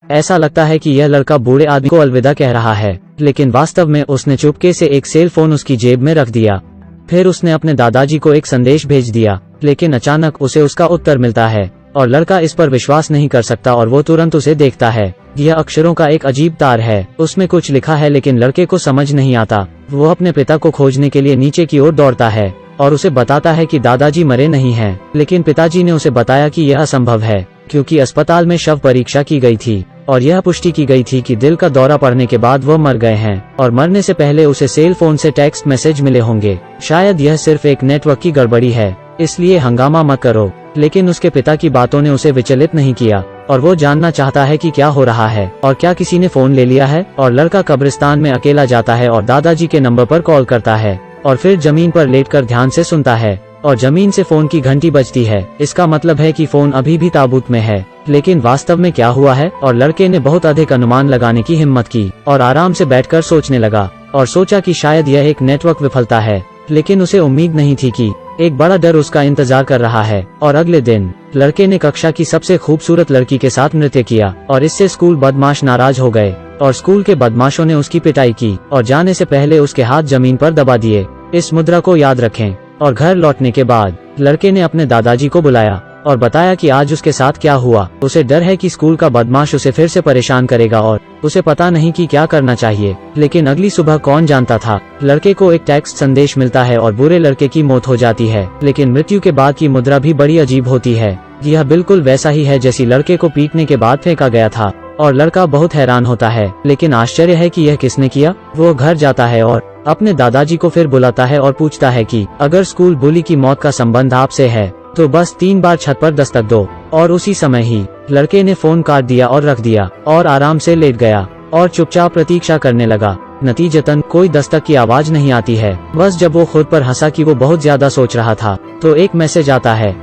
ऐसा लगता है कि यह लड़का बूढ़े आदमी को अलविदा कह रहा है, लेकिन वास्तव में उसने चुपके से एक सेल फोन उसकी जेब में रख दिया। फिर उसने अपने दादाजी को एक संदेश भेज दिया, लेकिन अचानक उसे उसका उत्तर मिलता है और लड़का इस पर विश्वास नहीं कर सकता और वो तुरंत उसे देखता है। यह अक्षरों का एक अजीब तार है, उसमें कुछ लिखा है लेकिन लड़के को समझ नहीं आता। वो अपने पिता को खोजने के लिए नीचे की ओर दौड़ता है और उसे बताता है कि दादाजी मरे नहीं हैं, लेकिन पिताजी ने उसे बताया कि यह असंभव है क्योंकि अस्पताल में शव परीक्षा की गई थी और यह पुष्टि की गई थी कि दिल का दौरा पड़ने के बाद वो मर गए हैं और मरने से पहले उसे सेल फोन से टेक्स्ट मैसेज मिले होंगे। शायद यह सिर्फ एक नेटवर्क की गड़बड़ी है, इसलिए हंगामा मत करो। लेकिन उसके पिता की बातों ने उसे विचलित नहीं किया और वो जानना चाहता है कि क्या हो रहा है और क्या किसी ने फोन ले लिया है। और लड़का कब्रिस्तान में अकेला जाता है और दादाजी के नंबर पर कॉल करता है और फिर जमीन पर लेटकर ध्यान से सुनता है और जमीन से फोन की घंटी बजती है। इसका मतलब है कि फोन अभी भी ताबूत में है। लेकिन वास्तव में क्या हुआ है? और लड़के ने बहुत अधिक अनुमान लगाने की हिम्मत की और आराम से बैठकर सोचने लगा और सोचा कि शायद यह एक नेटवर्क विफलता है, लेकिन उसे उम्मीद नहीं थी कि एक बड़ा डर उसका इंतजार कर रहा है। और अगले दिन लड़के ने कक्षा की सबसे खूबसूरत लड़की के साथ नृत्य किया और इससे स्कूल बदमाश नाराज हो गए और स्कूल के बदमाशों ने उसकी पिटाई की और जाने से पहले उसके हाथ जमीन पर दबा दिए। इस मुद्रा को याद रखें। और घर लौटने के बाद लड़के ने अपने दादाजी को बुलाया और बताया कि आज उसके साथ क्या हुआ। उसे डर है कि स्कूल का बदमाश उसे फिर से परेशान करेगा और उसे पता नहीं कि क्या करना चाहिए। लेकिन अगली सुबह कौन जानता था, लड़के को एक टेक्स्ट संदेश मिलता है और बुरे लड़के की मौत हो जाती है। लेकिन मृत्यु के बाद की मुद्रा भी बड़ी अजीब होती है। यह बिल्कुल वैसा ही है जैसी लड़के को पीटने के बाद फेंका गया था और लड़का बहुत हैरान होता है। लेकिन आश्चर्य है कि यह किसने किया। वो घर जाता है और अपने दादाजी को फिर बुलाता है और पूछता है कि अगर स्कूल बुली की मौत का संबंध आपसे है तो बस 3 बार छत पर दस्तक दो। और उसी समय ही लड़के ने फोन काट दिया और रख दिया और आराम से लेट गया और चुपचाप प्रतीक्षा करने लगा। नतीजतन कोई दस्तक की आवाज नहीं आती है। बस जब वो खुद पर हंसा कि वो बहुत ज्यादा सोच रहा था तो एक मैसेज आता है।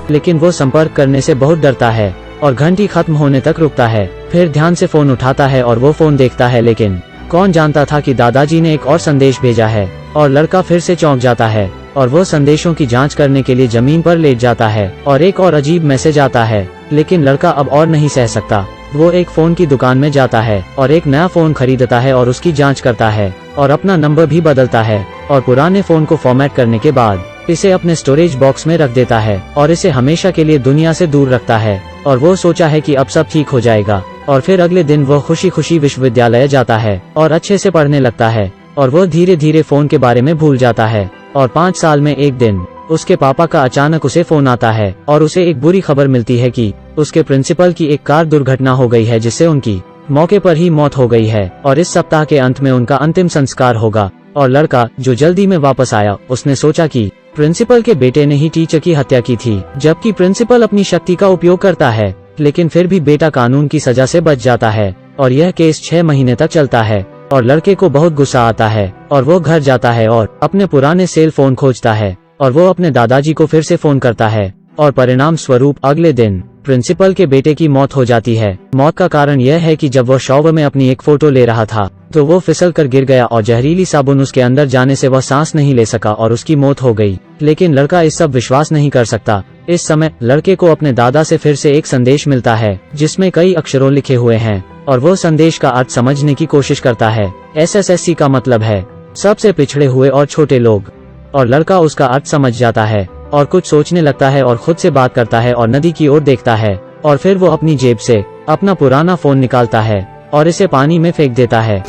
लेकिन वो संपर्क करने से बहुत डरता है और घंटी खत्म होने तक रुकता है। फिर ध्यान से फोन उठाता है और वो फोन देखता है, लेकिन कौन जानता था कि दादाजी ने एक और संदेश भेजा है। और लड़का फिर से चौंक जाता है और वो संदेशों की जांच करने के लिए जमीन पर लेट जाता है और एक और अजीब मैसेज आता है। लेकिन लड़का अब और नहीं सह सकता। वो एक फोन की दुकान में जाता है और एक नया फोन खरीदता है और उसकी जांच करता है और अपना नंबर भी बदलता है और पुराने फोन को फॉर्मेट करने के बाद इसे अपने स्टोरेज बॉक्स में रख देता है और इसे हमेशा के लिए दुनिया से दूर रखता है। और वो सोचा है कि अब सब ठीक हो जाएगा। और फिर अगले दिन वो खुशी खुशी विश्वविद्यालय जाता है और अच्छे से पढ़ने लगता है और वो धीरे धीरे फोन के बारे में भूल जाता है। और 5 साल में एक दिन उसके पापा का अचानक उसे फोन आता है और उसे एक बुरी खबर मिलती है कि उसके प्रिंसिपल की एक कार दुर्घटना हो गई है जिससे उनकी मौके पर ही मौत हो गई है और इस सप्ताह के अंत में उनका अंतिम संस्कार होगा। और लड़का जो जल्दी में वापस आया, उसने सोचा कि प्रिंसिपल के बेटे ने ही टीचर की हत्या की थी, जबकि प्रिंसिपल अपनी शक्ति का उपयोग करता है। लेकिन फिर भी बेटा कानून की सजा से बच जाता है और यह केस 6 महीने तक चलता है। और लड़के को बहुत गुस्सा आता है और वो घर जाता है और अपने पुराने सेल फोन खोजता है और वो अपने दादाजी को फिर से फोन करता है और परिणाम स्वरूप अगले दिन प्रिंसिपल के बेटे की मौत हो जाती है। मौत का कारण यह है कि जब वो शॉवर में अपनी एक फोटो ले रहा था तो वो फिसल कर गिर गया और जहरीली साबुन उसके अंदर जाने से वह सांस नहीं ले सका और उसकी मौत हो गई। लेकिन लड़का इस सब विश्वास नहीं कर सकता। इस समय लड़के को अपने दादा से फिर से एक संदेश मिलता है जिसमें कई अक्षरों लिखे हुए हैं और वो संदेश का अर्थ समझने की कोशिश करता है। SSSC का मतलब है सबसे पिछड़े हुए और छोटे लोग। और लड़का उसका अर्थ समझ जाता है और कुछ सोचने लगता है और खुद से बात करता है और नदी की ओर देखता है। और फिर वो अपनी जेब से अपना पुराना फोन निकालता है और इसे पानी में फेंक देता है।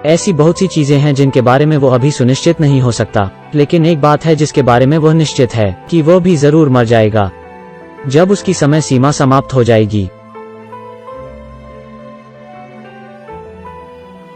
ऐसी बहुत सी चीजें हैं जिनके बारे में वो अभी सुनिश्चित नहीं हो सकता, लेकिन एक बात है जिसके बारे में वह निश्चित है कि वो भी जरूर मर जाएगा जब उसकी समय सीमा समाप्त हो जाएगी।